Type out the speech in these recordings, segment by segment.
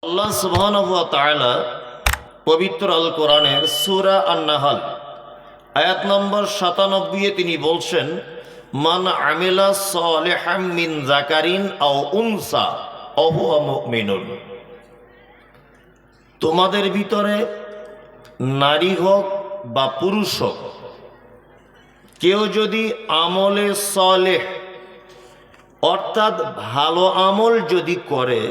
আল্লাহ সুবহানাহু ওয়া তাআলা পবিত্র আল কোরআনের সূরা আন-নাহল আয়াত নম্বর ৯৭-এ তিনি বলছেন, মান আমিলা সালিহাম মিন যাকারিন আও উনসা ওয়া হুয়া মুমিনুন। তোমাদের ভিতরে নারী হোক বা পুরুষ হোক, কেউ যদি আমলে সালেহ অর্থাৎ ভালো আমল যদি করে,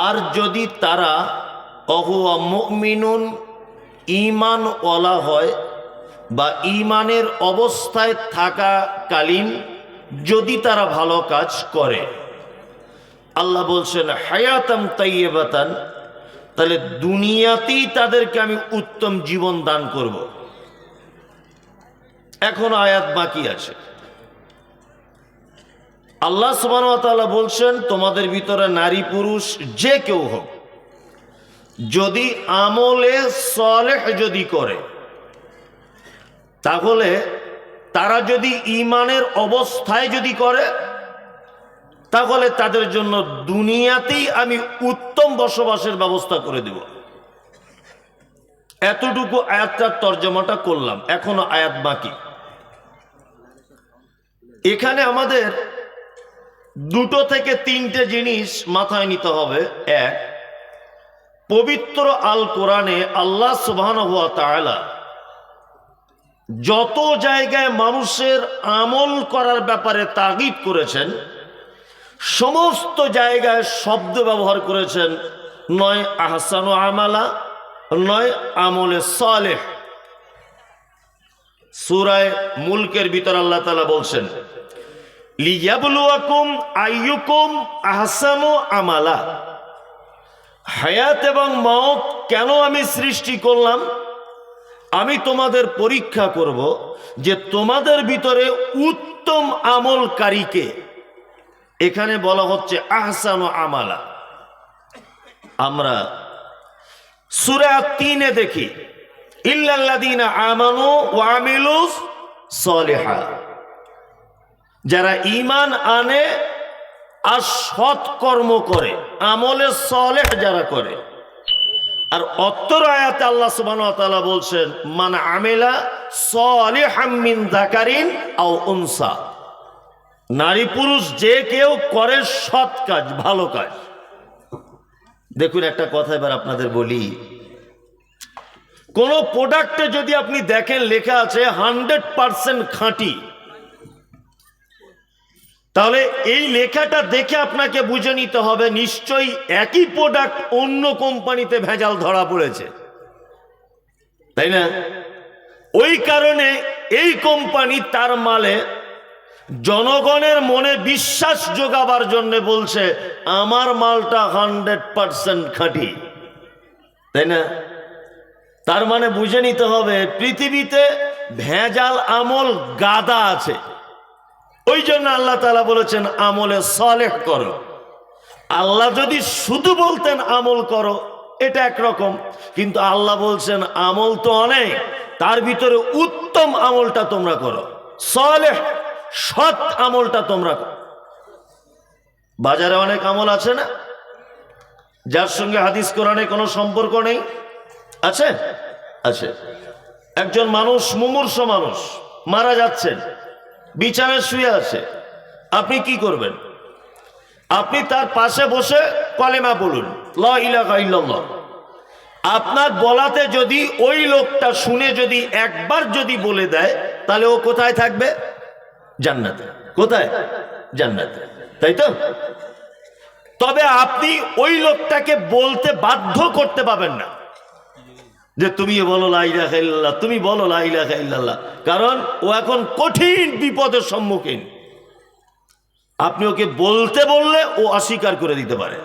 আর যদি তারা অহুয়া মুমিনুন ঈমানওয়ালা হয় বা ঈমানের অবস্থায় থাকাকালীন যদি তারা ভালো কাজ করে, আল্লাহ বলছেন হায়াতাম তাইয়্যিবাতান, তাহলে দুনিয়াতেই তাদেরকে আমি উত্তম জীবন দান করব। এখন আয়াত বাকি আছে। আল্লাহ সুবহানাহু ওয়া তাআলা বলছেন, তোমাদের ভিতরে নারী পুরুষ যে কেউ হোক, যদি আমলে সালেহ যদি করে, তাহলে তারা যদি ঈমানের অবস্থায় যদি করে, তাহলে তাদের জন্য দুনিয়াতেই আমি উত্তম বসবাসের ব্যবস্থা করে দেব। এতটুকু আয়াতটার তর্জমাটা করলাম, এখনো আয়াত বাকি। এখানে আমাদের দুটো থেকে তিনটে জিনিস মাথায় নিতে হবে। এক, পবিত্র আল কোরআনে আল্লাহ সুবহানাহু ওয়া তাআলা যত জায়গায় মানুষের আমল করার ব্যাপারে তাগিদ করেছেন, সমস্ত জায়গায় শব্দ ব্যবহার করেছেন, নয় আহসানু আমালা, নয় আমলে সালেহ। সূরা মুলকের ভিতর আল্লাহ তাআলা বলছেন, লিয়াবলুয়াকুম আইয়ুকুম আহসানু আমালা। হায়াত এবং মওত কেন আমি সৃষ্টি করলাম? আমি তোমাদের পরীক্ষা করব যে তোমাদের ভিতরে উত্তম আমলকারীকে। এখানে বলা হচ্ছে আহসানু আমালা। আমরা সূরা ৩-এ দেখি, ইল্লাল্লাযীনা আমানু ওয়া আমিলুস সলিহাত, যারা ঈমান আনে আর সৎ কর্ম করে, আমলে সালেহ যারা করে। আর অত্তর আয়াতে আল্লাহ সুবহানাহু ওয়া তাআলা বলছেন, মান আমিলা সালিহাম মিন যাকারিন আও উনসা, নারী পুরুষ যে কেউ করে সৎ কাজ, ভালো কাজ। দেখুন একটা কথা এবার আপনাদের বলি, কোন প্রোডাক্টে যদি আপনি দেখেন লেখা আছে 100% খাঁটি, তাহলে এই লেখাটা দেখে আপনাকে বুঝে নিতে হবে নিশ্চয়ই একই প্রোডাক্ট অন্য কোম্পানিতে ভেজাল ধরা পড়েছে, তাই না? ওই কারণে এই কোম্পানি তার মালে জনগণের মনে বিশ্বাস যোগাবার জন্য বলছে আমার মালটা 100% খাঁটি, তাই না? তার মানে বুঝে নিতে হবে পৃথিবীতে ভেজাল আমল গাদা আছে। ওই জন্য আল্লাহ তাআলা বলেছেন আমলে সালেহ করো। আল্লাহ যদি শুধু বলতেন আমল করো, এটা একরকম, কিন্তু আল্লাহ বলছেন আমল তো অনেক, তার ভিতরে উত্তম আমলটা তোমরা করো, সালেহ সৎ আমলটা তোমরা করো। বাজারে অনেক আমল আছে না, যার সঙ্গে হাদিস কোরআনে কোনো সম্পর্ক নেই? আছে, আছে। একজন মানুষ, মুমূর্ষ মানুষ, মারা যাচ্ছেন, বিছানায় শুয়ে আছে, আপনি কি করবেন? আপনি তার পাশে বসে কলেমা বলুন, লা ইলাহা ইল্লাল্লাহ। আপনার বলাতে যদি ওই লোকটা শুনে যদি একবার যদি বলে দেয়, তাহলে ও কোথায় থাকবে? জান্নাতে। কোথায়? জান্নাতে, তাই তো? তবে আপনি ওই লোকটাকে বলতে বাধ্য করতে পারবেন না যে তুমি বলো লা ইলাহা ইল্লাল্লাহ, তুমি বলো লা ইলাহা ইল্লাল্লাহ, কারণ ও এখন কঠিন বিপদের সম্মুখীন। আপনি ওকে বলতে বললে ও অস্বীকার করে দিতে পারে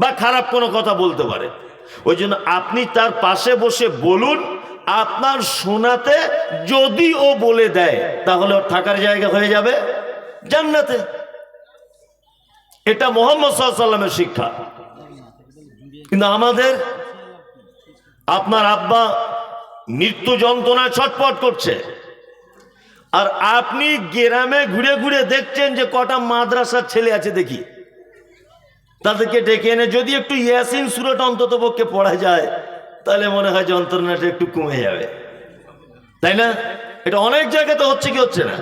বা খারাপ কোনো কথা বলতে পারে। ওই জন্য আপনি তার পাশে বসে বলুন, আপনার শোনাতে যদি ও বলে দেয়, তাহলে ওর থাকার জায়গা হয়ে যাবে জান্নাতে। এটা মুহাম্মদ সাল্লাল্লাহু আলাইহি ওয়াসাল্লামের শিক্ষা। কিন্তু আমাদের, আপনার আব্বা মৃত্যু যন্ত্রণায় ছটফট করছে, আর আপনি গ্রামে ঘুরে ঘুরে দেখছেন যে কটা মাদ্রাসার ছেলে আছে দেখি, তাদেরকে ডেকে এনে যদি একটু ইয়াসিন সূরাটা অন্তত পক্ষে পড়া যায়, তাহলে মনে হয় যন্ত্রণাটা একটু কমে যাবে, তাই না? এটা অনেক জায়গাতে হচ্ছে কি হচ্ছে না?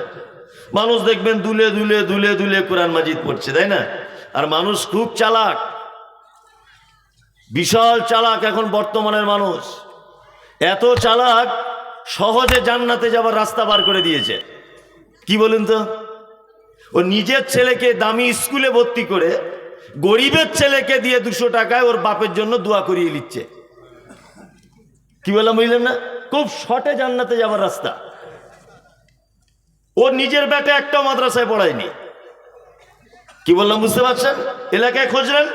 মানুষ দেখবেন দুলে দুলে দুলে দুলে কোরআন মাজিদ পড়ছে, তাই না? আর মানুষ খুব চালাক, বিশাল চালাক এখন বর্তমানের মানুষ। এত চালাক, সহজে জান্নাতে যাবার রাস্তা বার করে দিয়েছে। কি বলুন তো? ও নিজের ছেলেকে দামি স্কুলে ভর্তি করে গরিবের ছেলেকে দিয়ে 200 টাকায় ওর বাপের জন্য দোয়া করিয়ে নিচ্ছে। কি বললাম বুঝলেন না? খুব শর্টে জান্নাতে যাবার রাস্তা। ওর নিজের বেটা একটা মাদ্রাসায় পড়ায়নি। কি বললাম বুঝতে পারছেন? এলাকায় খুঁজলেন,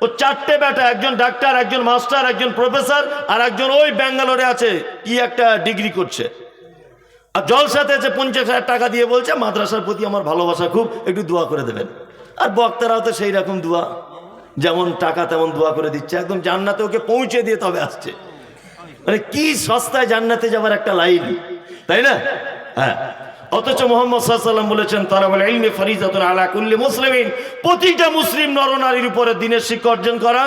ও 4টে বেটা, একজন ডাক্তার, একজন মাস্টার, একজন প্রফেসর, আর একজন ওই ব্যাঙ্গালোরে আছে কি একটা ডিগ্রি করছে। আর জলসাতে আছে 50,000 টাকা দিয়ে বলছে মাদ্রাসার প্রতি আমার ভালোবাসা খুব, একটু দোয়া করে দেবেন। আর বক্তারাও তো সেই রকম দোয়া, যেমন টাকা তেমন দোয়া করে দিচ্ছে। একদম জান্নাতে ওকে পৌঁছে দিয়ে তবে আসছে। মানে কি সস্তায় জান্নাতে যাবার একটা লাইন, তাই না? হ্যাঁ। অথচ মুহাম্মদ সাল্লাল্লাহু আলাইহি ওয়াসাল্লাম বলেছেন তালাবুল ইলমি ফরিজাতুন আলা কুল্লি মুসলিমিন, প্রতিটা মুসলিম নরনারীর উপরে দ্বীনের শিক্ষা অর্জন করা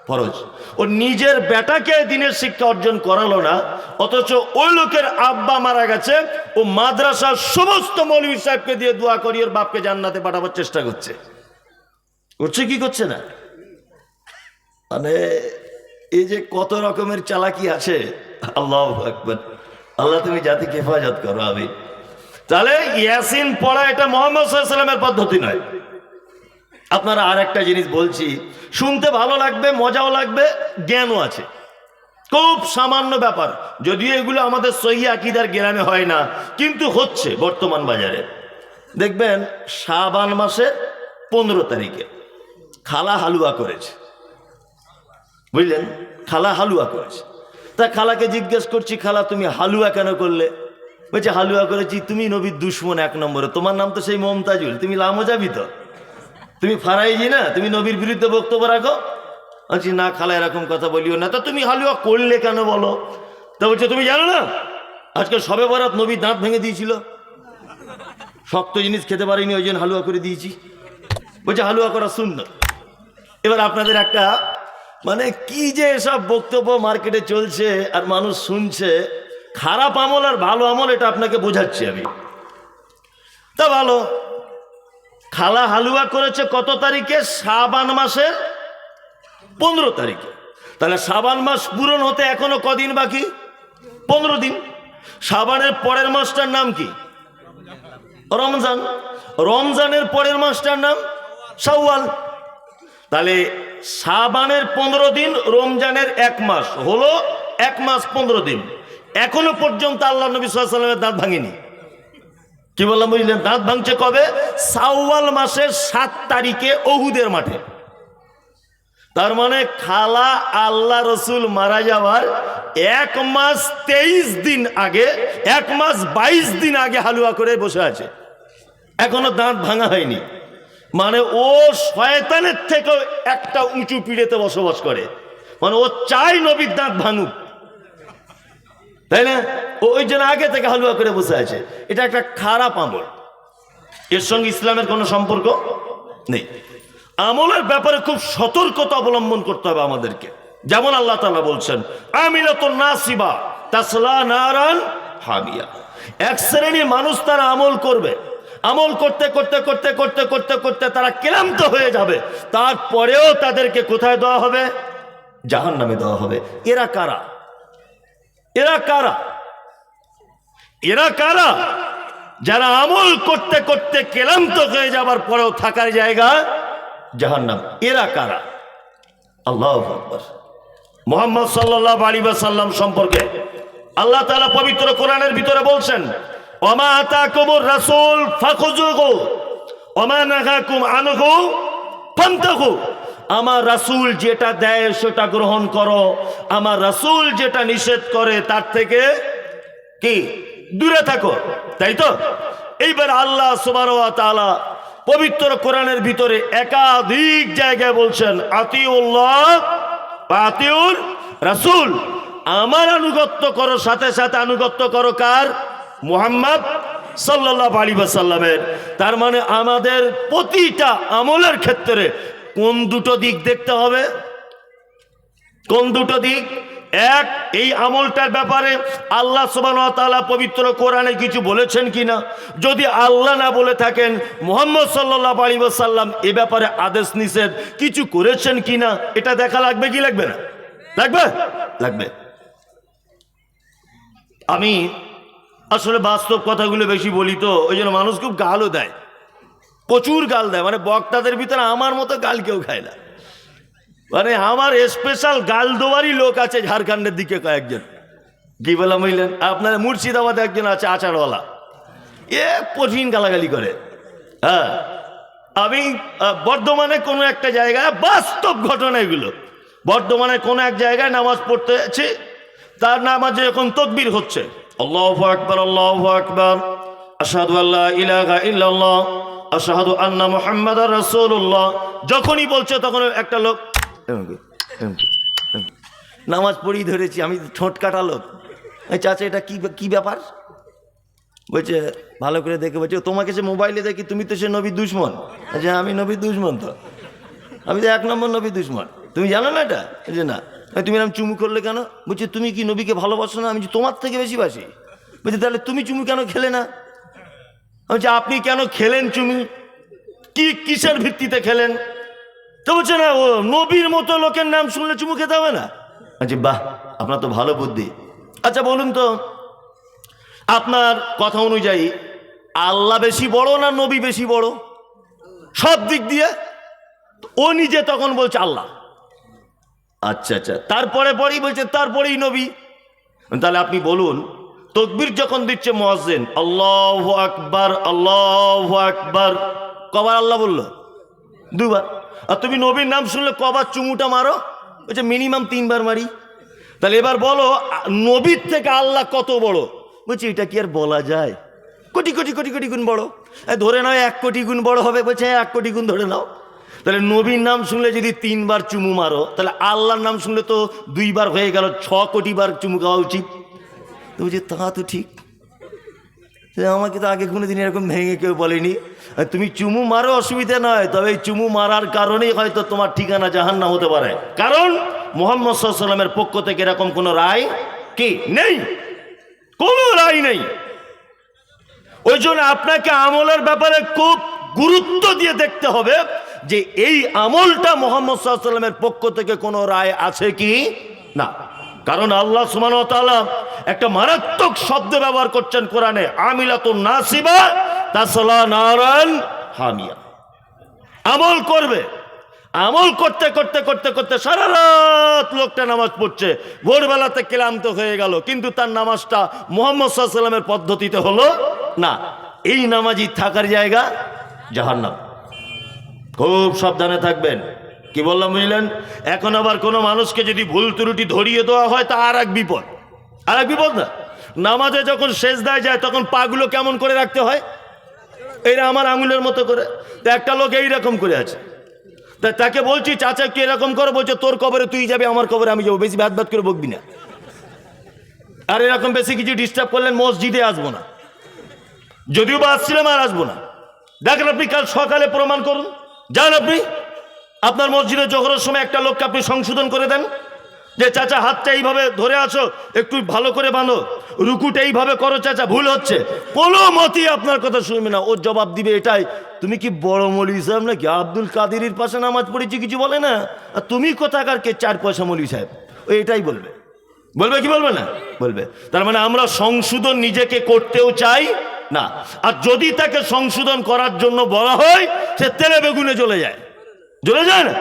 ফরজ। ও নিজের বেটাকে দ্বীনের শিক্ষা অর্জন করালো না, অথচ ওই লোকের আব্বা মারা গেছে, ও মাদ্রাসার সমস্ত মৌলভী সাহেবকে দিয়ে দোয়া করিয়ে ওর বাপকে জান্নাতে পাঠাবার চেষ্টা করছে। করছে কি করছে না? মানে এই যে কত রকমের চালাকি আছে, আল্লাহু আকবার। আল্লাহ তুমি জাতিকে হেফাজত করো। আমিন। তাহলে ইয়াসিন পড়া এটা মুহাম্মদ সাল্লাল্লাহু আলাইহি ওয়াসাল্লামের পদ্ধতি নয়। আপনারা আর একটা জিনিস বলছি, শুনতে ভালো লাগবে, মজাও লাগবে, জ্ঞানও আছে। খুব সামান্য ব্যাপার, যদিও এগুলো আমাদের সহিহ আকীদার জ্ঞানে হয় না, কিন্তু হচ্ছে বর্তমান বাজারে। দেখবেন শাবান মাসের 15 তারিখে খালা হালুয়া করেছে, বুঝলেন? খালা হালুয়া করেছে। তা খালাকে জিজ্ঞেস করছি, খালা তুমি হালুয়া কেন করলে? বলছে হালুয়া করেছি, তুমি নবীর দুশমন 1 নম্বরে, তোমার নাম তো সেই মমতাজুল, তুমি লামো যাবি তো, তুমি ফারাইজি না, তুমি নবীর বিরুদ্ধে বক্তব্য রাখো। বলছি না খালা এরকম কথা বলিও না। তা তুমি হালুয়া করলে কেন বলো? তা বলছে তুমি জানো না আজকে শবে বরাত নবীর দাঁত ভেঙে দিয়েছিল, শক্ত জিনিস খেতে পারিনি, ওই জন্য হালুয়া করে দিয়েছি। বলছে হালুয়া করা সুন্নাত। এবার আপনাদের একটা মানে কি যে এসব বক্তব্য মার্কেটে চলছে আর মানুষ শুনছে, খারাপ আমল আর ভালো আমল এটা আপনাকে বোঝাচ্ছি আমি। তা ভালো, খালা হালুয়া করেছে কত তারিখে? শাবান মাসের 15 তারিখে। তাহলে শাবান মাস পূরণ হতে এখনো কদিন বাকি? 15 দিন। শাবানের পরের মাসটার নাম কি? রমজান। রমজানের পরের মাসটার নাম শাওয়াল। তাহলে শাবানের 15 দিন, রমজানের 1 মাস, হলো 1 মাস 15 দিন। এখনো পর্যন্ত আল্লাহ নবী সাল্লাল্লাহু আলাইহি ওয়াসাল্লামের দাঁত ভাঙেনি। কি বললাম বুঝলেন? দাঁত ভাঙছে কবে? শাওয়াল মাসের 7 তারিখে উহুদের মাঠে। তার মানে খালা আল্লাহ রসুল মারা যাওয়ার 1 মাস 23 দিন আগে, 1 মাস 22 দিন আগে হালুয়া করে বসে আছে, এখনো দাঁত ভাঙা হয়নি। মানে ও শয়তানের থেকেও একটা উঁচু পিড়েতে বসবাস করে, মানে ও চায় নবীর দাঁত ভাঙুক, তাই না? ওই জন্য আগে থেকে হালুয়া করে বসে আছে। এটা একটা খারাপ আমল, এর সঙ্গে ইসলামের কোনো সম্পর্ক নেই। আমলের ব্যাপারে খুব সতর্কতা অবলম্বন করতে হবে আমাদেরকে। যেমন আল্লাহ তাআলা বলছেন আমিলাতুন নাসিবা তাসলা নারান হামিয়া। এক শ্রেণীর মানুষ তারা আমল করবে, আমল করতে করতে করতে করতে করতে করতে তারা ক্লান্ত হয়ে যাবে, তারপরেও তাদেরকে কোথায় দেওয়া হবে? জাহান্নামে দেওয়া হবে। এরা কারা? এরা কারা? এরা কারা? যারা আমল করতে করতে ক্লান্ত হয়ে যাবার পরেও থাকার জায়গা জাহান্নাম। এরা কারা? আল্লাহু আকবার। মুহাম্মদ সাল্লাল্লাহু আলাইহি ওয়াসাল্লাম সম্পর্কে আল্লাহ তাআলা পবিত্র কোরআনের ভিতরে বলছেন ওমা আতাকুমুর রাসূল ফাখুযুহু ওমা নাহাকুম আনহু ফান্তাহু। আমার রাসূল যেটা দেয় সেটা গ্রহণ করো, আমার রাসূল যেটা নিষেধ করে তার থেকে কি দূরে থাকো, তাই তো? এইবার আল্লাহ সুবহানাহু ওয়া তাআলা পবিত্র কোরআনের ভিতরে একাধিক জায়গায় বলছেন আতিউল্লাহ ওয়া আতিউর রাসূল, আমার আনুগত্য করো, সাথে সাথে আনুগত্য করো কার? মুহাম্মদ সাল্লাল্লাহু আলাইহি ওয়াসাল্লামের। তার মানে আমাদের প্রতিটা আমলের ক্ষেত্রে কোন দুটো দিক দেখতে হবে? কোন দুটো দিক? এক, এই আমলটার ব্যাপারে আল্লাহ সুবহানাহু ওয়া তাআলা পবিত্র কোরআনে কিছু বলেছেন কিনা। যদি আল্লাহ না বলে থাকেন, মুহাম্মদ সাল্লাল্লাহু আলাইহি ওয়াসাল্লাম এ ব্যাপারে আদেশ নিষেধ কিছু করেছেন কিনা, এটা দেখা লাগবে কি লাগবে না? লাগবে, লাগবে। আমি আসলে বাস্তব কথাগুলো বেশি বলি তো, ওই জন্য মানুষ খুব গালও দেয়, প্রচুর গাল দেয়। মানে বক্তাদের ভিতরে আমার মতো গাল কেউ খায় না। মানে আমার স্পেশাল গাল দেওয়ারই লোক আছে ঝাড়খণ্ডের দিকে কয়েকজন। কি বললাম বুঝলেন? আপনার মুর্শিদাবাদে একজন আছে আচারওয়ালা, এ কঠিন গালাগালি করে। হ্যাঁ, আমি বর্ধমানে কোনো একটা জায়গায়, বাস্তব ঘটনা এগুলো, বর্ধমানে কোনো এক জায়গায় নামাজ পড়তে আছি, তার নামাজে এখন তাকবীর হচ্ছে, আল্লাহু আকবার আল্লাহু আকবার, আশহাদু আল্লা ইলাহা ইল্লাল্লাহ আশহাদু আন্না মুহাম্মাদার রাসূলুল্লাহ। যখনই বলছে তখন একটা লোক নামাজ পড়েই ধরেছি, আমি ঠোঁট কাটা লোক। চাচা এটা কি ব্যাপার? বলছে ভালো করে দেখে, বলছে তোমাকে সে মোবাইলে দেখি, তুমি তো সে নবীর দুশমন। আচ্ছা, আমি নবীর দুশমন? তো আমি তো 1 নম্বর নবীর দুশমন, তুমি জানো না এটা? যে না। তুমি এরকম চুমু করলে কেন? বলছে তুমি কি নবীকে ভালোবাসো না? আমি তোমার থেকে বেশি বাসি। বলছে তাহলে তুমি চুমু কেন খেলে না? বলছে আপনি কেন খেলেন চুমু? কিসের ভিত্তিতে খেলেন? তো বলছে না, ও নবীর মতো লোকের নাম শুনলে চুমু খেতে হবে না। আচ্ছা বাহ, আপনার তো ভালো বুদ্ধি। আচ্ছা বলুন তো, আপনার কথা অনুযায়ী আল্লাহ বেশি বড় না নবী বেশি বড় সব দিক দিয়ে? ও নিজে তখন বলছে আল্লাহ। আচ্ছা আচ্ছা, তারপরে পরেই বলছে তারপরেই নবী। তাহলে আপনি বলুন, তাকবীর যখন দিচ্ছে মুয়াজ্জিন, আল্লাহু আকবার আল্লাহু আকবার, কবার আল্লাহ বললো? 2 বার। আর তুমি নবীর নাম শুনলে কবার চুমুটা মারো? বলছে মিনিমাম 3 বার মারি। তাহলে এবার বলো নবীর থেকে আল্লাহ কত বড়? বলছে এটা কি আর বলা যায়? কোটি কোটি কোটি কোটি গুণ বড়। ধরে নাও 1 কোটি গুণ বড় হবে। বলছে 1 কোটি গুণ ধরে নাও। তাহলে নবীর নাম শুনলে যদি 3 বার চুমু মারো, তাহলে আল্লাহর নাম শুনলে তো 2 বার হয়ে গেল, 6 কোটি বার চুমু খাওয়া উচিত। তো বলছে তা তো ঠিক, আমাকে তো আগে কোনোদিন এরকম ভেঙে কেউ বলেনি। তুমি চুমু মারো অসুবিধা নয়, তবে এই চুমু মারার কারণেই হয়তো তোমার ঠিকানা জাহান্নাম হতে পারে, কারণ মুহাম্মদ সাল্লাল্লাহু আলাইহি ওয়াসাল্লামের পক্ষ থেকে এরকম কোনো রায় কি নেই, কোনো রায় নেই। ওই জন্য আপনাকে আমলের ব্যাপারে খুব গুরুত্ব দিয়ে দেখতে হবে যে এই আমলটা মুহাম্মদ সাল্লাল্লাহু আলাইহি ওয়াসাল্লামের পক্ষ থেকে কোনো রায় আছে কি না। কারণ আল্লাহ সুবহানাহু ওয়া তাআলা একটা মারাত্মক শব্দ ব্যবহার করছেন কোরআনে, আমিলাতুন নাসিবা তাসলা নারান হামিয়া। আমল করবে, আমল করতে করতে করতে করতে সারা রাত লোকটা নামাজ পড়ছে, ভোরবেলাতে ক্লান্ত হয়ে গেল, কিন্তু তার নামাজটা মুহাম্মদ সাল্লাল্লাহু আলাইহি ওয়াসাল্লামের পদ্ধতিতে হলো না। এই নামাজি থাকার জায়গা জাহান্নাম। খুব সাবধানে থাকবেন। কি বললাম বুঝলেন? এখন আবার কোনো মানুষকে যদি ভুল ত্রুটি ধরিয়ে দেওয়া হয় তা আর এক বিপদ, আর এক বিপদ না। নামাজে যখন সেজদায় যায় তখন পাগুলো কেমন করে রাখতে হয়? এইরা আমার আঙুলের মতো করে। তো একটা লোক এইরকম করে আছে, তা তাকে বলছি চাচা কি এরকম করে? বলছে তোর কবরে তুই যাবি, আমার কবরে আমি যাবো, বেশি ভাত ভাত করে বকবি না। আর এরকম বেশি কিছু ডিস্টার্ব করলেন মসজিদে আসবো না, যদিও বা আসছিলাম আর আসবো না। দেখেন আপনি কাল সকালে প্রমাণ করুন, যান আপনি আপনার মসজিদে জোহরের সময় একটা লোককে আপনি সংশোধন করে দেন যে চাচা হাতটা এইভাবে ধরে আছো, একটু ভালো করে বাঁধো, রুকুটা এইভাবে করো চাচা, ভুল হচ্ছে। কোনো মতেই আপনার কথা শুনবে না। ওর জবাব দিবে এটাই, তুমি কি বড় মৌলভী সাহেব নাকি? আব্দুল কাদেরের পাশে নামাজ পড়েছি কিছু বলে না, আর তুমি কোথাকার কে 4 পয়সা মৌলভী সাহেব? ও এটাই বলবে, বলবে কি বলবে না? বলবে। তার মানে আমরা সংশোধন নিজেকে করতেও চাই না, আর যদি তাকে সংশোধন করার জন্য বলা হয় সে তেলে বেগুনে জ্বলে যায়, জ্বলে যায় না,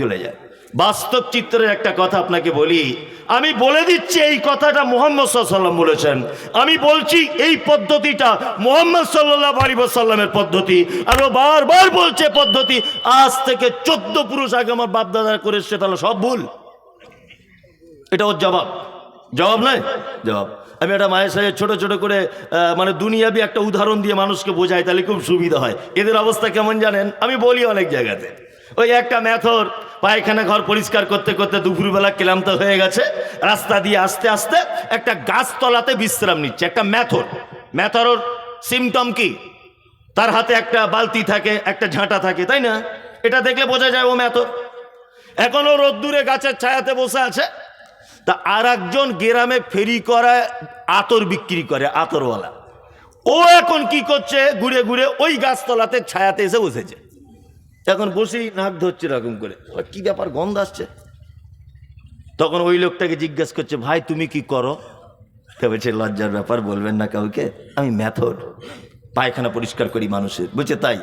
জ্বলে যায়। বাস্তব চিত্রের একটা কথা আপনাকে বলি, আমি বলে দিচ্ছি এই কথাটা মুহাম্মদ সাল্লাল্লাহু আলাইহি ওয়াসাল্লাম বলেছেন, আমি বলছি এই পদ্ধতিটা মুহাম্মদ সাল্লাল্লাহু আলাইহি ওয়াসাল্লামের পদ্ধতি, আর ও বারবার বলছে পদ্ধতি। আজ থেকে 14 পুরুষ আগে আমার বাপ দাদা করে এসছে, তাহলে সব ভুল? এটা ওর জবাব, জবাব নয়, জবাব। আমি একটা মায়ের সাথে ছোট ছোট করে মানে দুনিয়াবি একটা উদাহরণ দিয়ে মানুষকে বোঝাই, তাহলে খুব সুবিধা হয়। এদের অবস্থা কেমন জানেন? আমি বলি অনেক জায়গাতে, ওই একটা মেথর পায়খানা ঘর পরিষ্কার করতে করতে দুপুরবেলা ক্লান্ত হয়ে গেছে, রাস্তা দিয়ে আস্তে আস্তে একটা গাছতলাতে বিশ্রাম নিচ্ছে। একটা মেথর, মেথর সিমটম কি? তার হাতে একটা বালতি থাকে, একটা ঝাঁটা থাকে, তাই না? এটা দেখলে বোঝা যায় ও মেথর। এখনো রোদ্দুরে গাছের ছায়াতে বসে আছে। তা আর একজন গ্রামে ফেরি করায় আতর বিক্রি করে, আতরওয়ালা। ও এখন কি করছে, ঘুরে ঘুরে ওই গাছতলাতে ছায়াতে এসে বসেছে। এখন বসেই নাক ধরছে এরকম করে, কি ব্যাপার, গন্ধ আসছে। তখন ওই লোকটাকে জিজ্ঞেস করছে, ভাই তুমি কি করো? বলছে, লজ্জার ব্যাপার, বলবেন না কাউকে, আমি মেথর, পায়খানা পরিষ্কার করি মানুষের। বলছে তাই?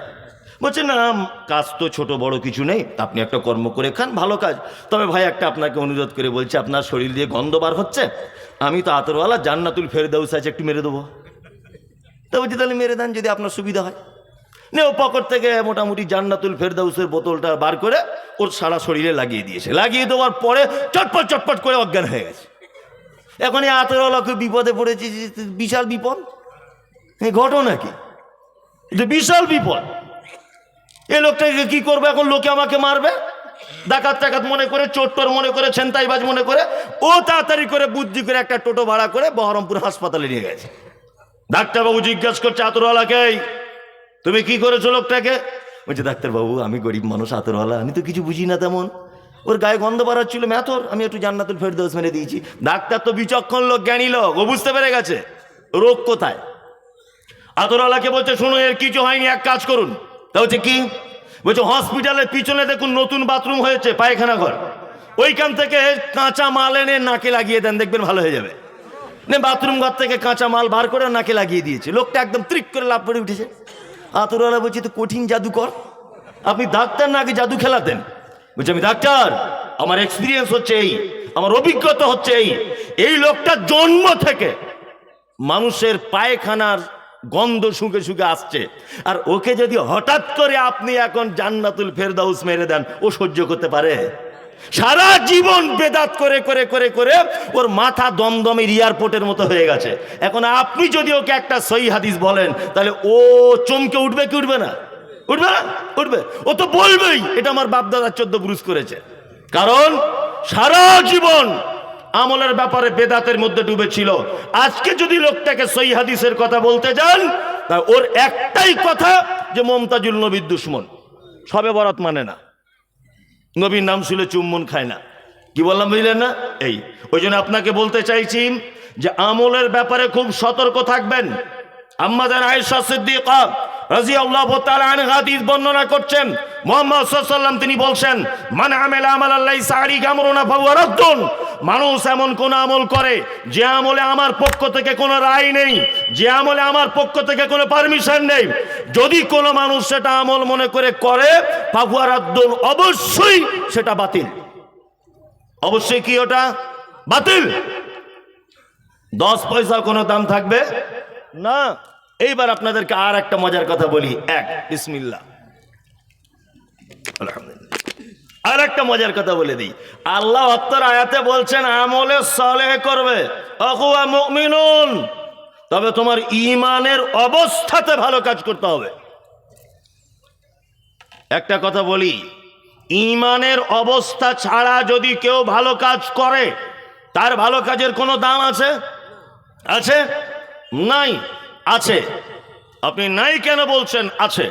বলছে না, কাজ তো ছোট বড় কিছু নেই, আপনি একটা কর্ম করে খান, ভালো কাজ। তবে ভাই একটা আপনাকে অনুরোধ করে বলছে, আপনার শরীর দিয়ে গন্ধ বার হচ্ছে, আমি তো আতরওয়ালা, জান্নাতুল ফেরদাউস আছে, একটু মেরে দেবো। তো বলছি তাহলে মেরে দেন যদি আপনার সুবিধা হয়। নে ও পকেট থেকে মোটামুটি জান্নাতুল ফেরদাউসের বোতলটা বার করে ওর সারা শরীরে লাগিয়ে দিয়েছে। লাগিয়ে দেওয়ার পরে চটপট চটপট করে অজ্ঞান হয়ে গেছে। এখন এই আতরওয়ালা খুব বিপদে পড়েছে, বিশাল বিপদ। এই ঘটনা কি, এটা বিশাল বিপদ। এই লোকটাকে কি করবে এখন? লোকে আমাকে মারবে, ডাকাত টাকাত মনে করে, চোট্টর মনে করে, ছেনতাইবাজ মনে করে। ও তাড়াতাড়ি করে বুদ্ধি করে একটা টোটো ভাড়া করে বহরমপুর হাসপাতালে নিয়ে গেছে। ডাক্তারবাবু জিজ্ঞাসা করছে আতরওয়ালাকে, তুমি কি করেছো লোকটাকে? বলছে, ডাক্তারবাবু আমি গরিব মানুষ, আতরওয়ালা, আমি তো কিছু বুঝি না তেমন, ওর গায়ে গন্ধ বাড়াচ্ছিল মেথর, আমি একটু জান্নাতুল ফেরদাউস মেরে দিয়েছি। ডাক্তার তো বিচক্ষণ লোক, জ্ঞানী লোক, ও বুঝতে পেরে গেছে রোগ কোথায়। আতরওয়ালাকে বলছে, শোনো এর কিছু হয়নি, এক কাজ করুন। তা হচ্ছে কি? বলছে, হসপিটালের পিছনে দেখুন নতুন বাথরুম হয়েছে, পায়খানা ঘর, ওইখান থেকে কাঁচা মাল এনে নাকে লাগিয়ে দেন, দেখবেন ভালো হয়ে যাবে। বাথরুম ঘর থেকে কাঁচা মাল বার করে নাকে লাগিয়ে দিয়েছে। লোকটা একদম ত্রিক করে লাভ করে উঠেছে। আতরওয়ালা বলছে, তো কঠিন জাদুকর, আপনি ডাক্তার নাকি জাদু খেলাতেন? বলছে, আমি ডাক্তার, আমার এক্সপিরিয়েন্স হচ্ছে এই, আমার অভিজ্ঞতা হচ্ছে এই। এই লোকটা জন্ম থেকে মানুষের পায়খানার গন্ধ শুকে শুকে আসছে, আর ওকে যদি হঠাৎ করে আপনি এখন জান্নাতুল ফেরদাউস মেরে দেন, ও সহ্য করতে পারে? সারা জীবন বেদাত করে করে করে করে ওর মাথা দমদমের এয়ারপোর্টের মতো হয়ে গেছে। এখন আপনি যদি ওকে একটা সহি হাদিস বলেন, তাহলে ও চমকে উঠবে কি উঠবে না? উঠবে না? উঠবে। ও তো বলবেই এটা আমার বাপদাদা 14 পুরুষ করেছে। কারণ সারা জীবন আমলের ব্যাপারে বেদাতের মধ্যে ডুবেছিল। আজকে যদি লোকটাকে সহি হাদিসের কথা বলতে যান, তা ওর একটাই কথা যে মমতাজুল নবীর দুশ্মন, সবে বরাত মানে না, নবীর নাম শুনে চুম্বন খায় না। কি বললাম বুঝলেন না? এই ওই জন্য আপনাকে বলতে চাইছি যে আমলের ব্যাপারে খুব সতর্ক থাকবেন। আম্মা জান আয়েশা সিদ্দিকা রাদিয়াল্লাহু তাআলা আনহা হাদিস বর্ণনা করছেন, মুহাম্মদ সাল্লাল্লাহু আলাইহি ওয়াসাল্লাম তিনি বলছেন, মান আমিলা আমালান লাইসা আলাইহি আমরুনা ফাহুয়া রাদ্দুন। মানুষ এমন কোন আমল করে যে আমলে আমার পক্ষ থেকে কোনো রায় নেই, যে আমলে আমার পক্ষ থেকে কোনো পারমিশন নেই, যদি কোনো মানুষ সেটা আমল মনে করে করে, ফাহুয়া রাদ্দুন, অবশ্যই সেটা বাতিল। অবশ্যই কি ওটা বাতিল, 10 পয়সার কোনো দাম থাকবে না। এইবার আপনাদেরকে আর একটা মজার কথা বলি, এক বিসমিল্লাহ, আলহামদুলিল্লাহ। আর একটা মজার কথা বলে দিই, আল্লাহ অত্তর আয়াতে বলছেন আমলে সালেহ করবে, আকুয়া মুমিনুন, তবে তোমার ঈমানের অবস্থাতে ভালো কাজ করতে হবে। একটা কথা বলি, ঈমানের অবস্থা ছাড়া যদি কেউ ভালো কাজ করে, তার ভালো কাজের কোনো দাম আছে? আছে? নাই। আছে। আপনি নাই কেন বলছেন? আছে।